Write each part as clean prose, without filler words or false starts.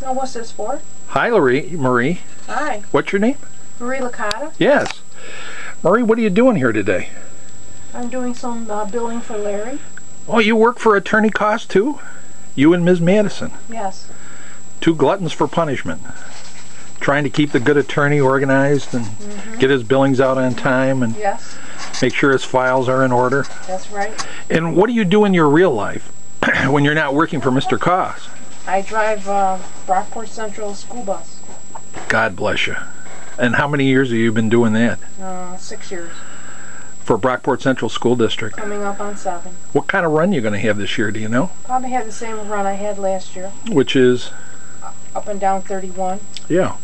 Now, what's this for? Hi, Marie. Hi. What's your name? Marie Licata. Yes. Marie, what are you doing here today? I'm doing some billing for Larry. Oh, you work for attorney cost too? You and Ms. Madison. Yes. Two gluttons for punishment. Trying to keep the good attorney organized and get his billings out on time and yes. Make sure his files are in order. That's right. And what do you do in your real life when you're not working for Mr. Cost? I drive Brockport Central School Bus. God bless you. And how many years have you been doing that? 6 years. For Brockport Central School District? Coming up on 7. What kind of run you going to have this year, do you know? Probably have the same run I had last year. Which is? Up and down 31. Yeah.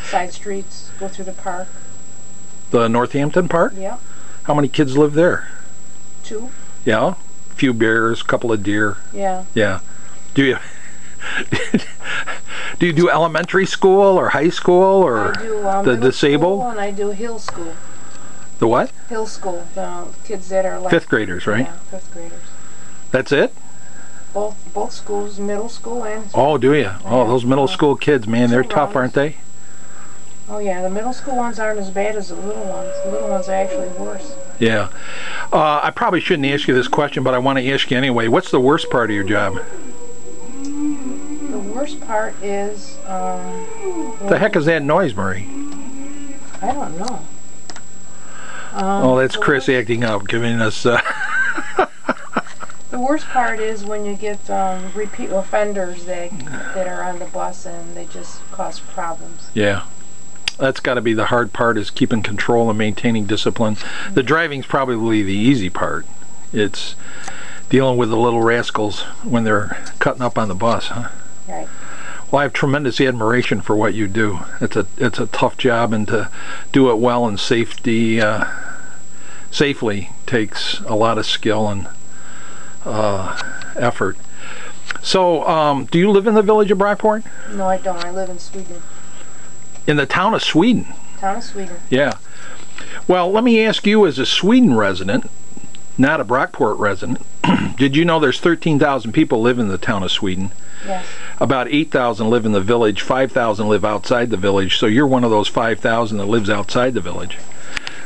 Side streets, go through the park. The Northampton Park? Yeah. How many kids live there? 2. Yeah? A few bears, a couple of deer. Yeah. Yeah. Do you do you do elementary school or high school or I do, the disabled? School, and I do Hill School. The what? Hill School. The kids that are like 5th graders, right? Yeah, 5th graders. That's it? Both schools, middle school and. Oh, do you? Oh, those middle school kids, man, they're tough, aren't they? Oh yeah, the middle school ones aren't as bad as the little ones. The little ones are actually worse. Yeah. I probably shouldn't ask you this question, but I want to ask you anyway. What's the worst part of your job? The worst part is... the heck is that noise, Marie? I don't know. Oh, that's Chris acting up, giving us... The worst part is when you get repeat offenders that are on the bus and they just cause problems. Yeah. That's got to be the hard part, is keeping control and maintaining discipline. The driving's probably the easy part. It's dealing with the little rascals when they're cutting up on the bus, huh? Right. Well, I have tremendous admiration for what you do. It's a tough job, and to do it well and safely takes a lot of skill and effort. So, do you live in the village of Brockport? No, I don't. I live in Sweden. In the town of Sweden? Town of Sweden. Yeah. Well, let me ask you, as a Sweden resident, not a Brockport resident, did you know there's 13,000 people live in the town of Sweden? Yes. About 8,000 live in the village, 5,000 live outside the village, so you're one of those 5,000 that lives outside the village.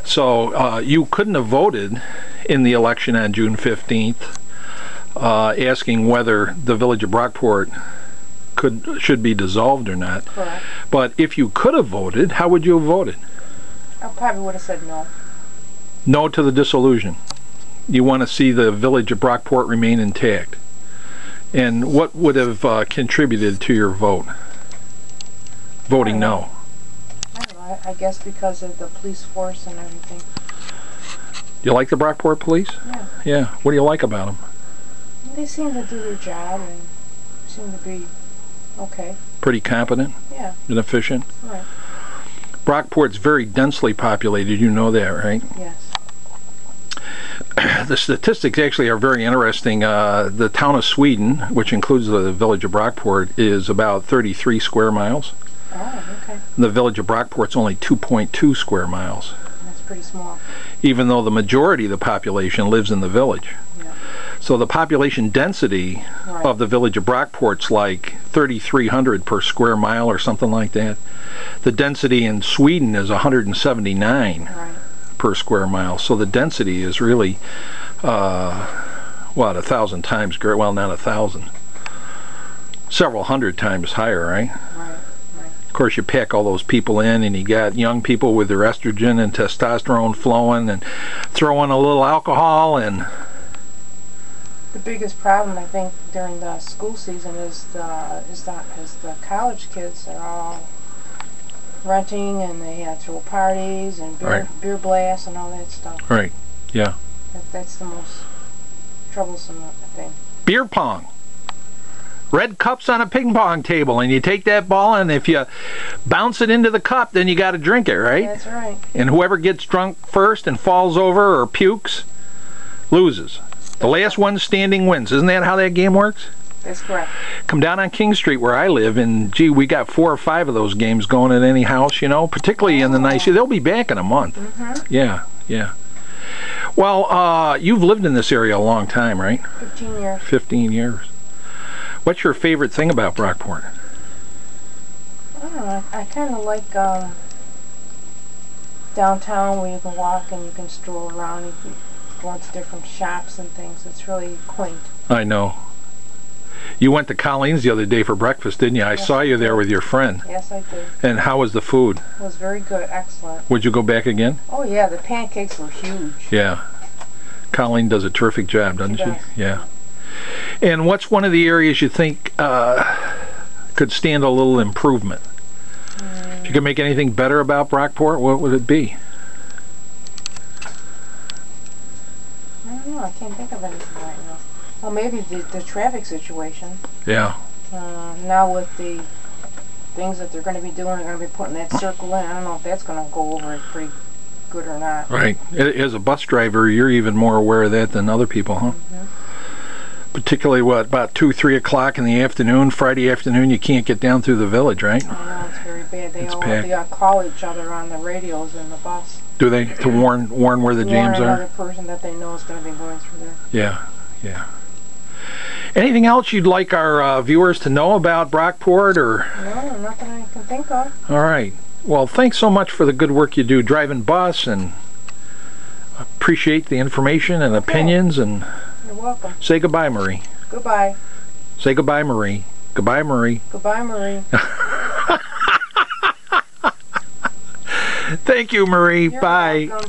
So you couldn't have voted in the election on June 15th asking whether the village of Brockport should be dissolved or not. Correct. But if you could have voted, how would you have voted? I probably would have said no. No to the dissolution. You want to see the village of Brockport remain intact. And what would have contributed to your vote? Voting no. I don't know. I guess because of the police force and everything. You like the Brockport police? Yeah. Yeah. What do you like about them? They seem to do their job and seem to be okay. Pretty competent? Yeah. And efficient? Right. Brockport's very densely populated, you know that, right? Yes. The statistics actually are very interesting. The town of Sweden, which includes the village of Brockport, is about 33 square miles. Oh, okay. The village of Brockport's only 2.2 square miles. That's pretty small. Even though the majority of the population lives in the village. Yeah. So the population density of the village of Brockport's like 3,300 per square mile or something like that. The density in Sweden is 179 per square mile. So the density is really, what, 1,000 times greater? Well, not 1,000. Several hundred times higher, right? Right. Of course, you pack all those people in, and you got young people with their estrogen and testosterone flowing, and throw in a little alcohol, and the biggest problem, I think, during the school season is the college kids are all renting, and they throw parties and beer blasts and all that stuff. Right. Yeah. That's the most troublesome thing. Beer pong. Red cups on a ping pong table, and you take that ball, and if you bounce it into the cup, then you got to drink it, right? That's right. And whoever gets drunk first and falls over or pukes loses. The last one standing wins. Isn't that how that game works? That's correct. Come down on King Street where I live, and gee, we got 4 or 5 of those games going at any house, you know, particularly in the nice. They'll be back in a month. Yeah, yeah. Well, you've lived in this area a long time, right? 15 years. 15 years. What's your favorite thing about Brockport? I kind of like downtown where you can walk and you can stroll around. You can go into different shops and things. It's really quaint. I know. You went to Colleen's the other day for breakfast, didn't you? I saw you there with your friend. Yes, I did. And how was the food? It was very good, excellent. Would you go back again? Oh yeah, the pancakes were huge. Yeah. Colleen does a terrific job, doesn't she? Does. Yeah. And what's one of the areas you think could stand a little improvement? If you could make anything better about Brockport, what would it be? I don't know, I can't think of anything right now. Well, maybe the traffic situation. Yeah. Now with the things that they're going to be doing, they're going to be putting that circle in. I don't know if that's going to go over it pretty good or not. Right. As a bus driver, you're even more aware of that than other people, huh? Particularly, about 2, 3 o'clock in the afternoon, Friday afternoon, you can't get down through the village, right? I know, it's very bad. They packed. all call each other on the radios in the bus. Do they? To warn where the jams Warn are? another person that they know is going to be going through there. Yeah, yeah. Anything else you'd like our viewers to know about Brockport, or? No, nothing I can think of. All right. Well, thanks so much for the good work you do driving bus, and appreciate the information and opinions. And you're welcome. say goodbye, Marie. Goodbye. Say goodbye, Marie. Goodbye, Marie. Goodbye, Marie. Thank you, Marie. You're Bye. welcome.